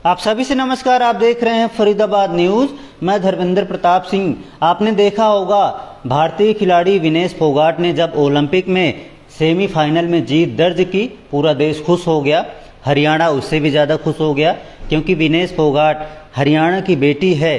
आप सभी से नमस्कार। आप देख रहे हैं फरीदाबाद न्यूज। मैं धर्मेंद्र प्रताप सिंह। आपने देखा होगा भारतीय खिलाड़ी विनेश फोगाट ने जब ओलंपिक में सेमीफाइनल में जीत दर्ज की, पूरा देश खुश हो गया। हरियाणा उससे भी ज़्यादा खुश हो गया क्योंकि विनेश फोगाट हरियाणा की बेटी है।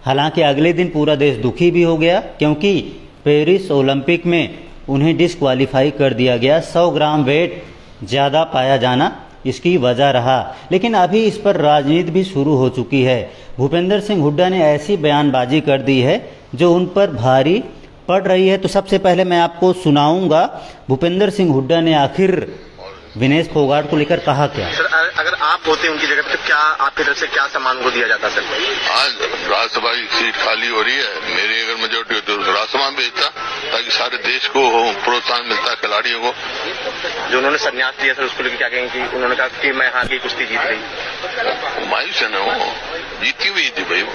हालांकि अगले दिन पूरा देश दुखी भी हो गया क्योंकि पेरिस ओलंपिक में उन्हें डिस्क्वालीफाई कर दिया गया। 100 ग्राम वेट ज़्यादा पाया जाना इसकी वजह रहा। लेकिन अभी इस पर राजनीति भी शुरू हो चुकी है। भूपेंद्र सिंह हुड्डा ने ऐसी बयानबाजी कर दी है जो उन पर भारी पड़ रही है। तो सबसे पहले मैं आपको सुनाऊंगा भूपेंद्र सिंह हुड्डा ने आखिर विनेश फोगाट को लेकर कहा क्या। सर, अगर आप होते उनकी जगह तो क्या आपकी तरफ से क्या सम्मान को दिया जाता सर? आज राज्यसभा की सीट खाली हो रही है, मेरी अगर मेजोरिटी होती तो राज्यसभा भेजता ताकि सारे देश को प्रोत्साहन मिलता खिलाड़ियों को। जो उन्होंने संन्यास लिया सर, उसको लेकर क्या कहेंगे कि उन्होंने कहा कि मैं हार की कुश्ती जीत गई? मायूस है ना, वो जीती हुई थी भाई वो।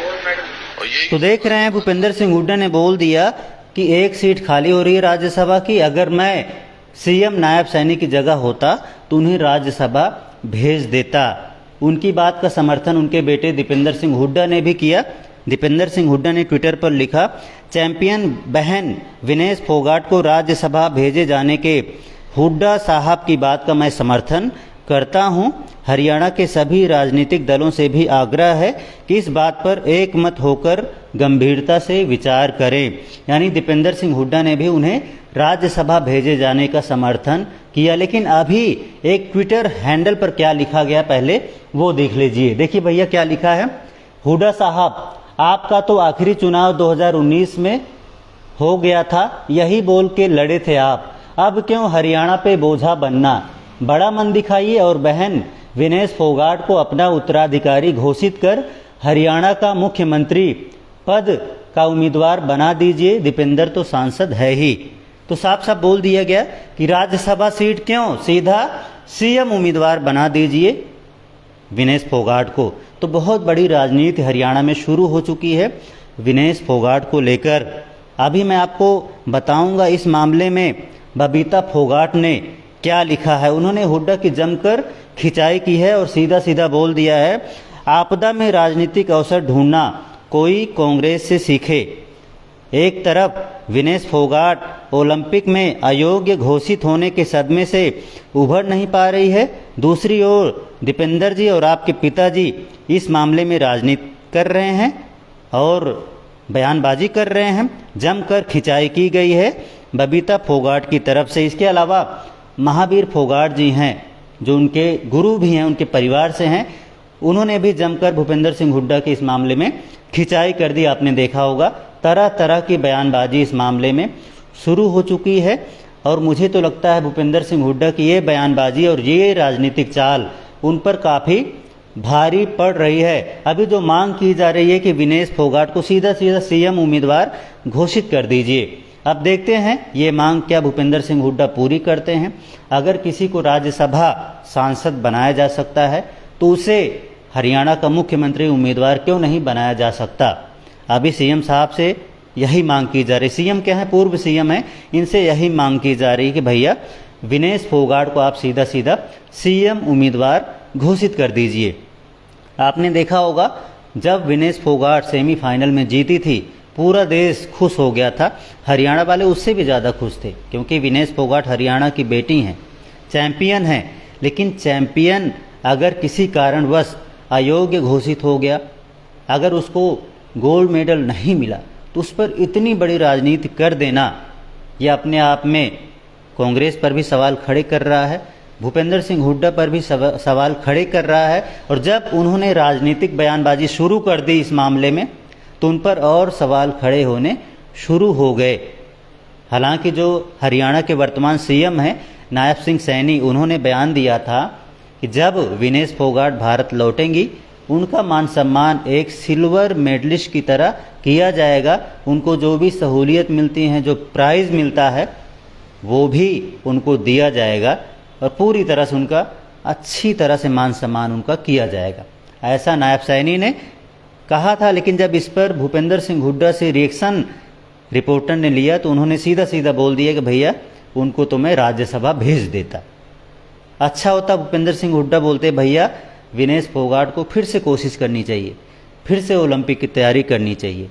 और यही तो देख रहे हैं भूपेंद्र सिंह हुड्डा ने बोल दिया कि एक सीट खाली हो रही है राज्यसभा की, अगर मैं सीएम नायब सैनी की जगह होता तो उन्हें राज्यसभा भेज देता। उनकी बात का समर्थन उनके बेटे दीपेंद्र सिंह हुड्डा ने भी किया। दीपेंद्र सिंह हुड्डा ने ट्विटर पर लिखा, चैंपियन बहन विनेश फोगाट को राज्यसभा भेजे जाने के हुड्डा साहब की बात का मैं समर्थन करता हूं। हरियाणा के सभी राजनीतिक दलों से भी आग्रह है कि इस बात पर एक मत होकर गंभीरता से विचार करें। यानी दीपेंद्र सिंह हुड्डा ने भी उन्हें राज्यसभा भेजे जाने का समर्थन किया। लेकिन अभी एक ट्विटर हैंडल पर क्या लिखा गया पहले वो देख लीजिए। देखिए भैया क्या लिखा है। हुड्डा साहब, आपका तो आखिरी चुनाव 2019 में हो गया था, यही बोल के लड़े थे आप। अब क्यों हरियाणा पे बोझा बनना? बड़ा मन दिखाइए और बहन विनेश फोगाट को अपना उत्तराधिकारी घोषित कर हरियाणा का मुख्यमंत्री पद का उम्मीदवार बना दीजिए। दीपेंद्र तो सांसद है ही। तो साफ साफ बोल दिया गया कि राज्यसभा सीट क्यों, सीधा सीएम उम्मीदवार बना दीजिए विनेश फोगाट को। तो बहुत बड़ी राजनीति हरियाणा में शुरू हो चुकी है विनेश फोगाट को लेकर। अभी मैं आपको बताऊंगा इस मामले में बबीता फोगाट ने क्या लिखा है। उन्होंने हुड्डा की जमकर खिंचाई की है और सीधा सीधा बोल दिया है, आपदा में राजनीतिक अवसर ढूंढना कोई कांग्रेस से सीखे। एक तरफ विनेश फोगाट ओलंपिक में अयोग्य घोषित होने के सदमे से उभर नहीं पा रही है, दूसरी ओर दीपेंद्र जी और आपके पिताजी इस मामले में राजनीति कर रहे हैं और बयानबाजी कर रहे हैं। जमकर खिंचाई की गई है बबीता फोगाट की तरफ से। इसके अलावा महावीर फोगाट जी हैं जो उनके गुरु भी हैं, उनके परिवार से हैं, उन्होंने भी जमकर भूपेंद्र सिंह हुड्डा के इस मामले में खिंचाई कर दी। आपने देखा होगा तरह तरह की बयानबाजी इस मामले में शुरू हो चुकी है और मुझे तो लगता है भूपेंद्र सिंह हुड्डा की ये बयानबाजी और ये राजनीतिक चाल उन पर काफ़ी भारी पड़ रही है। अभी जो मांग की जा रही है कि विनेश फोगाट को सीधा सीधा सीएम उम्मीदवार घोषित कर दीजिए। अब देखते हैं ये मांग क्या भूपेंद्र सिंह हुड्डा पूरी करते हैं। अगर किसी को राज्यसभा सांसद बनाया जा सकता है तो उसे हरियाणा का मुख्यमंत्री उम्मीदवार क्यों नहीं बनाया जा सकता। अभी सीएम साहब से यही मांग की जा रही, सीएम क्या है, पूर्व सीएम है, इनसे यही मांग की जा रही कि भैया विनेश फोगाट को आप सीधा सीधा सीएम उम्मीदवार घोषित कर दीजिए। आपने देखा होगा जब विनेश फोगाट सेमीफाइनल में जीती थी पूरा देश खुश हो गया था। हरियाणा वाले उससे भी ज़्यादा खुश थे क्योंकि विनेश फोगाट हरियाणा की बेटी हैं, चैंपियन हैं। लेकिन चैंपियन अगर किसी कारणवश अयोग्य घोषित हो गया, अगर उसको गोल्ड मेडल नहीं मिला तो उस पर इतनी बड़ी राजनीति कर देना यह अपने आप में कांग्रेस पर भी सवाल खड़े कर रहा है, भूपेंद्र सिंह हुड्डा पर भी सवाल खड़े कर रहा है। और जब उन्होंने राजनीतिक बयानबाजी शुरू कर दी इस मामले में तो उन पर और सवाल खड़े होने शुरू हो गए। हालांकि जो हरियाणा के वर्तमान सीएम हैं नायब सिंह सैनी, उन्होंने बयान दिया था कि जब विनेश फोगाट भारत लौटेंगी उनका मान सम्मान एक सिल्वर मेडलिस्ट की तरह किया जाएगा। उनको जो भी सहूलियत मिलती हैं, जो प्राइज़ मिलता है वो भी उनको दिया जाएगा और पूरी तरह से उनका अच्छी तरह से मान सम्मान उनका किया जाएगा, ऐसा नायब सैनी ने कहा था। लेकिन जब इस पर भूपेंद्र सिंह हुड्डा से रिएक्शन रिपोर्टर ने लिया तो उन्होंने सीधा सीधा बोल दिया कि भैया उनको तो मैं राज्यसभा भेज देता। अच्छा होता भूपेंद्र सिंह हुड्डा बोलते भैया विनेश फोगाट को फिर से कोशिश करनी चाहिए, फिर से ओलंपिक की तैयारी करनी चाहिए।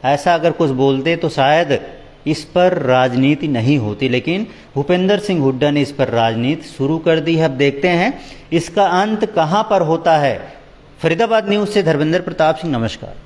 ऐसा अगर कुछ बोलते तो शायद इस पर राजनीति नहीं होती, लेकिन भूपेंद्र सिंह हुड्डा ने इस पर राजनीति शुरू कर दी है। अब देखते हैं इसका अंत कहां पर होता है। फरीदाबाद न्यूज से धर्मेंद्र प्रताप सिंह, नमस्कार।